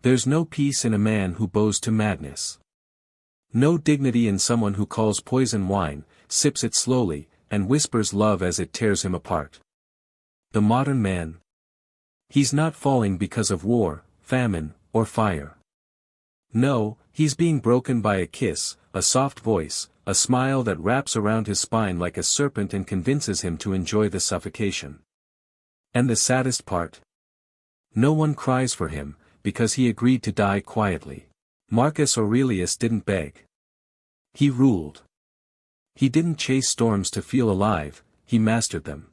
There's no peace in a man who bows to madness. No dignity in someone who calls poison wine, sips it slowly, and whispers love as it tears him apart. The modern man. He's not falling because of war, famine, or fire. No, he's being broken by a kiss, a soft voice, a smile that wraps around his spine like a serpent and convinces him to enjoy the suffocation. And the saddest part? No one cries for him, because he agreed to die quietly. Marcus Aurelius didn't beg. He ruled. He didn't chase storms to feel alive, he mastered them.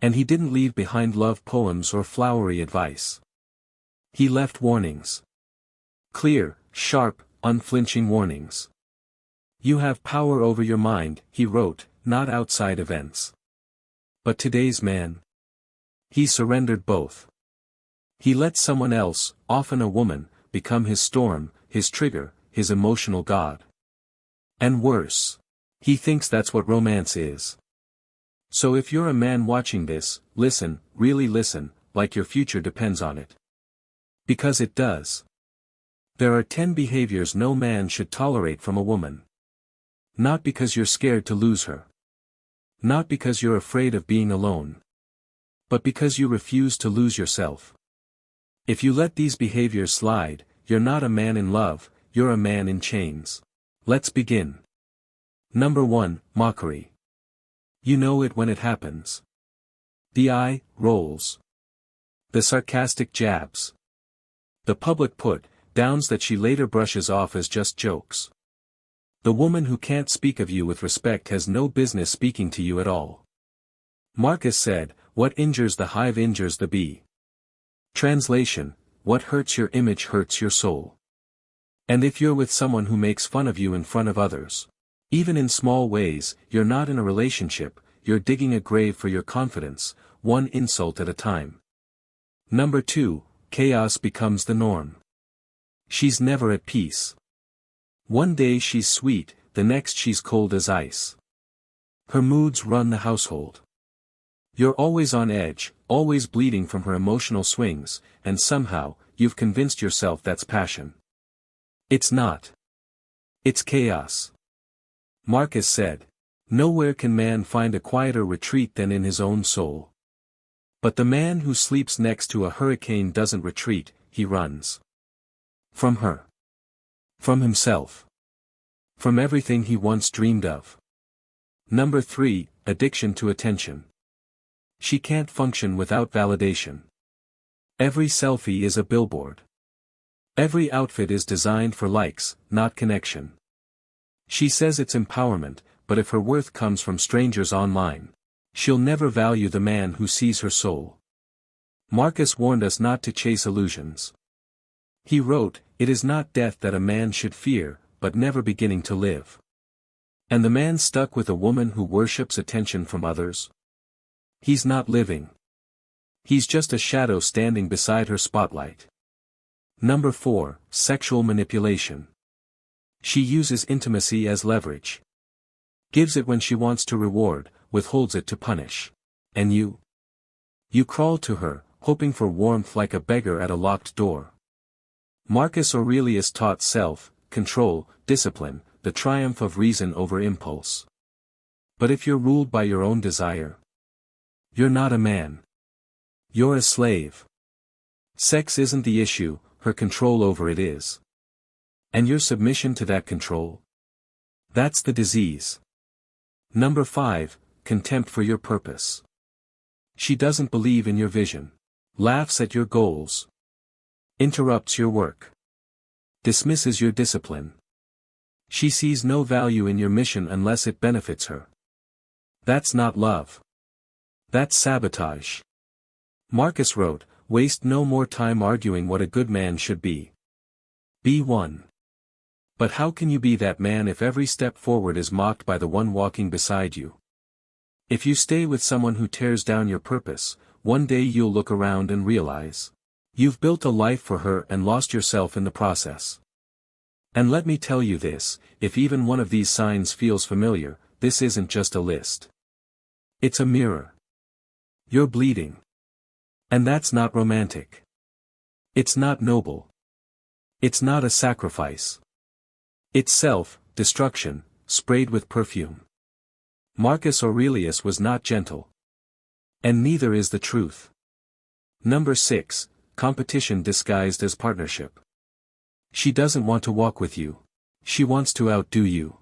And he didn't leave behind love poems or flowery advice. He left warnings. Clear, sharp, unflinching warnings. You have power over your mind, he wrote, not outside events. But today's man? He surrendered both. He let someone else, often a woman, become his storm, his trigger, his emotional god. And worse. He thinks that's what romance is. So if you're a man watching this, listen, really listen, like your future depends on it. Because it does. There are 10 behaviors no man should tolerate from a woman. Not because you're scared to lose her. Not because you're afraid of being alone. But because you refuse to lose yourself. If you let these behaviors slide, you're not a man in love, you're a man in chains. Let's begin. Number 1, mockery. You know it when it happens. The eye rolls. The sarcastic jabs. The public put-downs that she later brushes off as just jokes. The woman who can't speak of you with respect has no business speaking to you at all. Marcus said, "What injures the hive injures the bee." Translation, what hurts your image hurts your soul. And if you're with someone who makes fun of you in front of others, even in small ways, you're not in a relationship, you're digging a grave for your confidence, one insult at a time. Number 2, chaos becomes the norm. She's never at peace. One day she's sweet, the next she's cold as ice. Her moods run the household. You're always on edge, always bleeding from her emotional swings, and somehow, you've convinced yourself that's passion. It's not. It's chaos. Marcus said, "Nowhere can man find a quieter retreat than in his own soul." But the man who sleeps next to a hurricane doesn't retreat, he runs. From her. From himself. From everything he once dreamed of. Number 3, addiction to attention. She can't function without validation. Every selfie is a billboard. Every outfit is designed for likes, not connection. She says it's empowerment, but if her worth comes from strangers online, she'll never value the man who sees her soul. Marcus warned us not to chase illusions. He wrote, "It is not death that a man should fear, but never beginning to live." And the man stuck with a woman who worships attention from others? He's not living. He's just a shadow standing beside her spotlight. Number 4, sexual manipulation. She uses intimacy as leverage. Gives it when she wants to reward, withholds it to punish. And you? You crawl to her, hoping for warmth like a beggar at a locked door. Marcus Aurelius taught self-control, discipline, the triumph of reason over impulse. But if you're ruled by your own desire, you're not a man. You're a slave. Sex isn't the issue, her control over it is. And your submission to that control? That's the disease. Number 5, contempt for your purpose. She doesn't believe in your vision. Laughs at your goals. Interrupts your work. Dismisses your discipline. She sees no value in your mission unless it benefits her. That's not love. That's sabotage. Marcus wrote, "Waste no more time arguing what a good man should be. Be one." But how can you be that man if every step forward is mocked by the one walking beside you? If you stay with someone who tears down your purpose, one day you'll look around and realize you've built a life for her and lost yourself in the process. And let me tell you this, if even one of these signs feels familiar, this isn't just a list. It's a mirror. You're bleeding. And that's not romantic. It's not noble. It's not a sacrifice. It's self-destruction, sprayed with perfume. Marcus Aurelius was not gentle. And neither is the truth. Number 6, competition disguised as partnership. She doesn't want to walk with you. She wants to outdo you.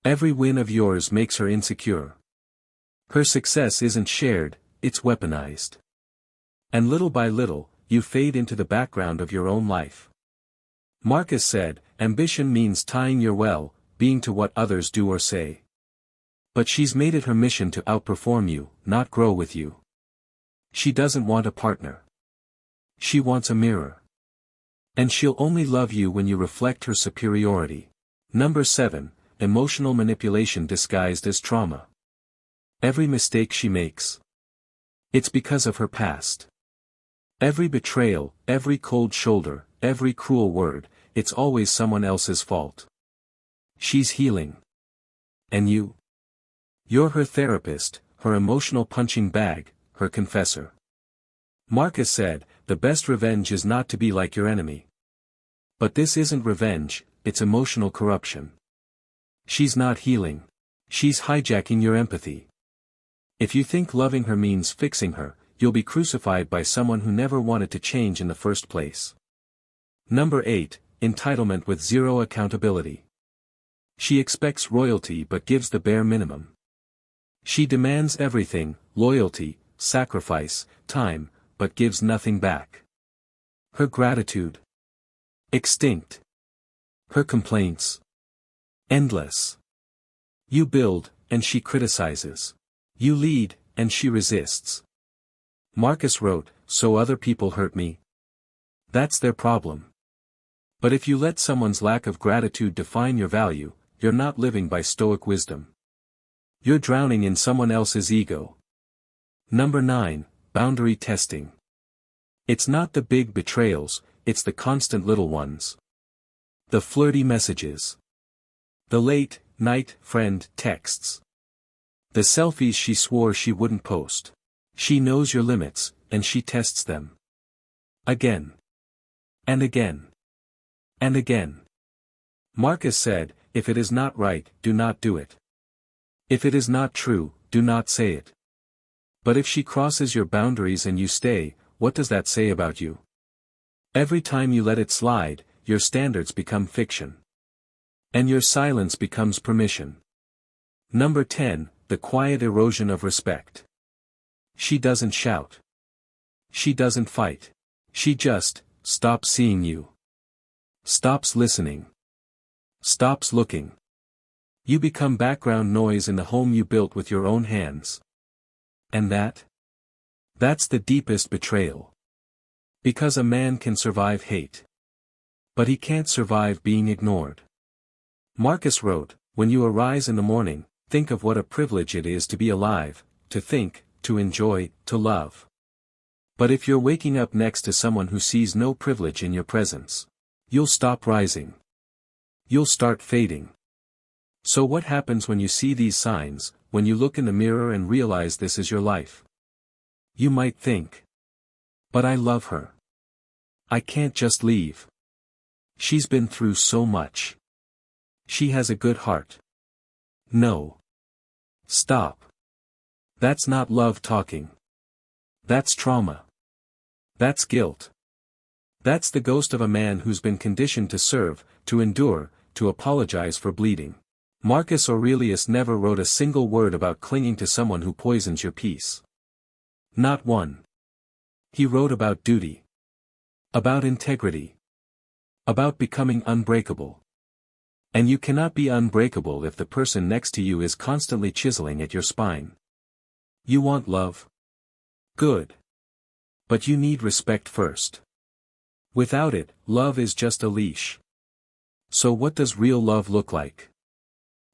Every win of yours makes her insecure. Her success isn't shared, it's weaponized. And little by little, you fade into the background of your own life. Marcus said, ambition means tying your well-being to what others do or say. But she's made it her mission to outperform you, not grow with you. She doesn't want a partner. She wants a mirror. And she'll only love you when you reflect her superiority. Number 7, emotional manipulation disguised as trauma. Every mistake she makes, it's because of her past. Every betrayal, every cold shoulder, every cruel word, it's always someone else's fault. She's healing. And you? You're her therapist, her emotional punching bag, her confessor. Marcus said, the best revenge is not to be like your enemy. But this isn't revenge, it's emotional corruption. She's not healing. She's hijacking your empathy. If you think loving her means fixing her, you'll be crucified by someone who never wanted to change in the first place. Number 8, entitlement with zero accountability. She expects royalty but gives the bare minimum. She demands everything, loyalty, sacrifice, time, but gives nothing back. Her gratitude, extinct. Her complaints, endless. You build, and she criticizes. You lead, and she resists. Marcus wrote, so other people hurt me. That's their problem. But if you let someone's lack of gratitude define your value, you're not living by Stoic wisdom. You're drowning in someone else's ego. Number 9, boundary testing. It's not the big betrayals, it's the constant little ones. The flirty messages. The late-night friend texts. The selfies she swore she wouldn't post. She knows your limits, and she tests them. Again. And again. And again. Marcus said, if it is not right, do not do it. If it is not true, do not say it. But if she crosses your boundaries and you stay, what does that say about you? Every time you let it slide, your standards become fiction. And your silence becomes permission. Number 10, the quiet erosion of respect. She doesn't shout. She doesn't fight. She just stops seeing you. Stops listening. Stops looking. You become background noise in the home you built with your own hands. And that's the deepest betrayal. Because a man can survive hate. But he can't survive being ignored. Marcus wrote, when you arise in the morning, think of what a privilege it is to be alive, to think, to enjoy, to love. But if you're waking up next to someone who sees no privilege in your presence, you'll stop rising. You'll start fading. So what happens when you see these signs, when you look in the mirror and realize this is your life? You might think. But I love her. I can't just leave. She's been through so much. She has a good heart. No. Stop. That's not love talking. That's trauma. That's guilt. That's the ghost of a man who's been conditioned to serve, to endure, to apologize for bleeding. Marcus Aurelius never wrote a single word about clinging to someone who poisons your peace. Not one. He wrote about duty. About integrity. About becoming unbreakable. And you cannot be unbreakable if the person next to you is constantly chiseling at your spine. You want love? Good. But you need respect first. Without it, love is just a leash. So what does real love look like?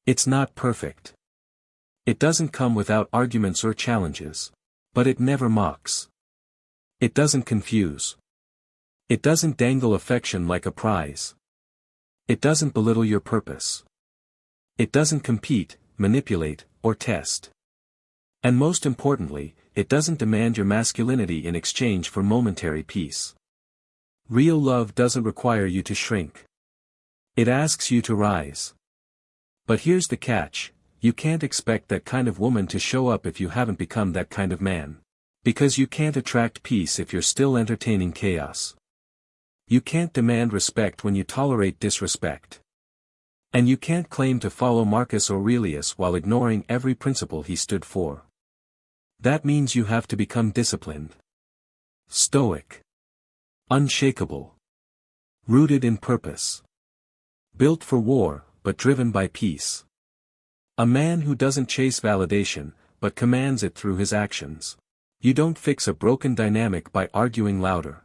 It's not perfect. It doesn't come without arguments or challenges. But it never mocks. It doesn't confuse. It doesn't dangle affection like a prize. It doesn't belittle your purpose. It doesn't compete, manipulate, or test. And most importantly, it doesn't demand your masculinity in exchange for momentary peace. Real love doesn't require you to shrink. It asks you to rise. But here's the catch, you can't expect that kind of woman to show up if you haven't become that kind of man. Because you can't attract peace if you're still entertaining chaos. You can't demand respect when you tolerate disrespect. And you can't claim to follow Marcus Aurelius while ignoring every principle he stood for. That means you have to become disciplined. Stoic. Unshakable. Rooted in purpose. Built for war, but driven by peace. A man who doesn't chase validation, but commands it through his actions. You don't fix a broken dynamic by arguing louder.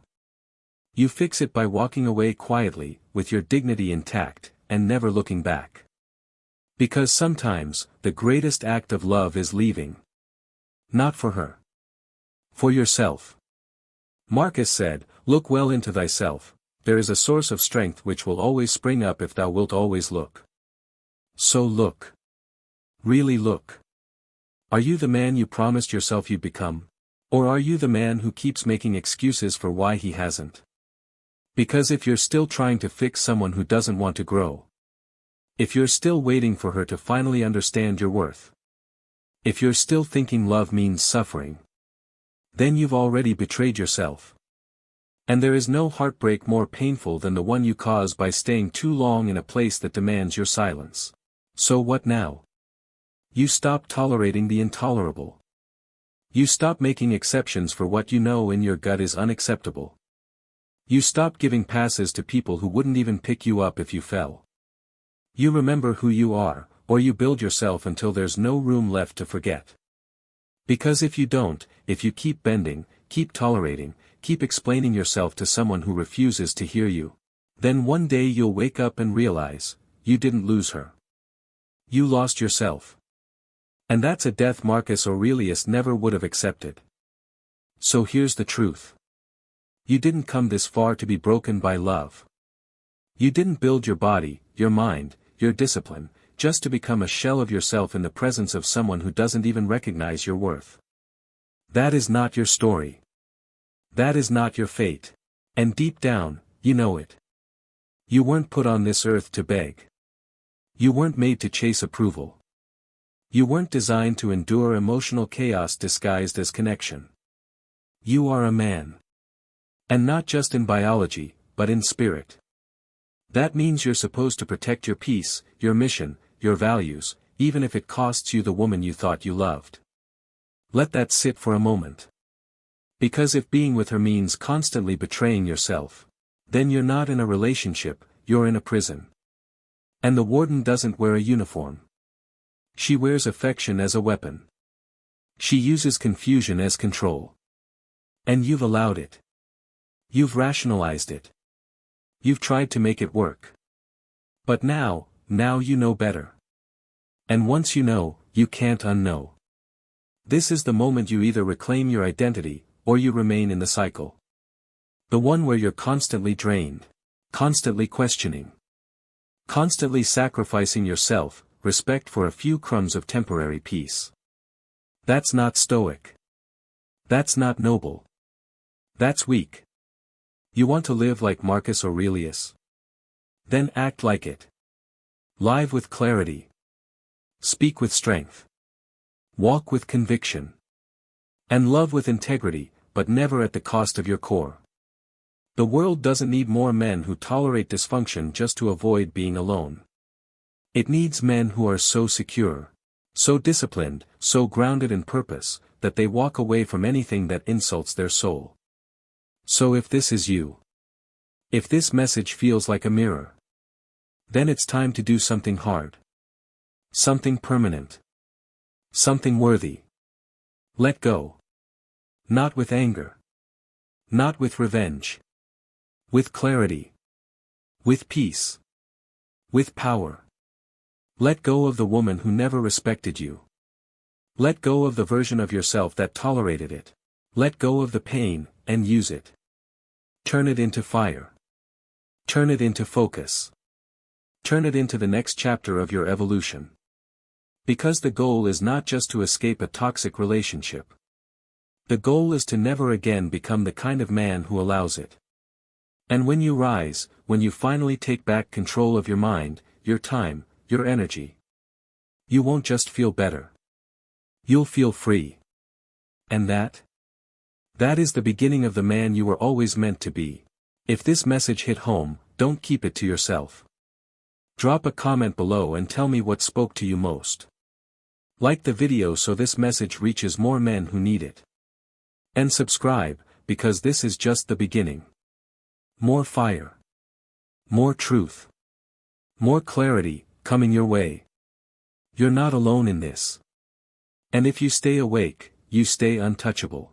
You fix it by walking away quietly, with your dignity intact, and never looking back. Because sometimes, the greatest act of love is leaving. Not for her. For yourself. Marcus said, "Look well into thyself, there is a source of strength which will always spring up if thou wilt always look." So look. Really look. Are you the man you promised yourself you'd become? Or are you the man who keeps making excuses for why he hasn't? Because if you're still trying to fix someone who doesn't want to grow, if you're still waiting for her to finally understand your worth, if you're still thinking love means suffering, then you've already betrayed yourself. And there is no heartbreak more painful than the one you cause by staying too long in a place that demands your silence. So what now? You stop tolerating the intolerable. You stop making exceptions for what you know in your gut is unacceptable. You stop giving passes to people who wouldn't even pick you up if you fell. You remember who you are, or you build yourself until there's no room left to forget. Because if you don't, if you keep bending, keep tolerating, keep explaining yourself to someone who refuses to hear you, then one day you'll wake up and realize, you didn't lose her. You lost yourself. And that's a death Marcus Aurelius never would have accepted. So here's the truth. You didn't come this far to be broken by love. You didn't build your body, your mind, your discipline, just to become a shell of yourself in the presence of someone who doesn't even recognize your worth. That is not your story. That is not your fate. And deep down, you know it. You weren't put on this earth to beg. You weren't made to chase approval. You weren't designed to endure emotional chaos disguised as connection. You are a man. And not just in biology, but in spirit. That means you're supposed to protect your peace, your mission, your values, even if it costs you the woman you thought you loved. Let that sit for a moment. Because if being with her means constantly betraying yourself, then you're not in a relationship, you're in a prison. And the warden doesn't wear a uniform. She wears affection as a weapon. She uses confusion as control. And you've allowed it. You've rationalized it. You've tried to make it work. But now you know better. And once you know, you can't unknow. This is the moment you either reclaim your identity, or you remain in the cycle. The one where you're constantly drained. Constantly questioning. Constantly sacrificing yourself, respect for a few crumbs of temporary peace. That's not stoic. That's not noble. That's weak. You want to live like Marcus Aurelius? Then act like it. Live with clarity. Speak with strength. Walk with conviction. And love with integrity, but never at the cost of your core. The world doesn't need more men who tolerate dysfunction just to avoid being alone. It needs men who are so secure, so disciplined, so grounded in purpose, that they walk away from anything that insults their soul. So if this is you, if this message feels like a mirror, then it's time to do something hard. Something permanent. Something worthy. Let go. Not with anger. Not with revenge. With clarity. With peace. With power. Let go of the woman who never respected you. Let go of the version of yourself that tolerated it. Let go of the pain, and use it. Turn it into fire. Turn it into focus. Turn it into the next chapter of your evolution. Because the goal is not just to escape a toxic relationship. The goal is to never again become the kind of man who allows it. And when you rise, when you finally take back control of your mind, your time, your energy, you won't just feel better. You'll feel free. And that is the beginning of the man you were always meant to be. If this message hit home, don't keep it to yourself. Drop a comment below and tell me what spoke to you most. Like the video so this message reaches more men who need it. And subscribe, because this is just the beginning. More fire. More truth. More clarity, coming your way. You're not alone in this. And if you stay awake, you stay untouchable.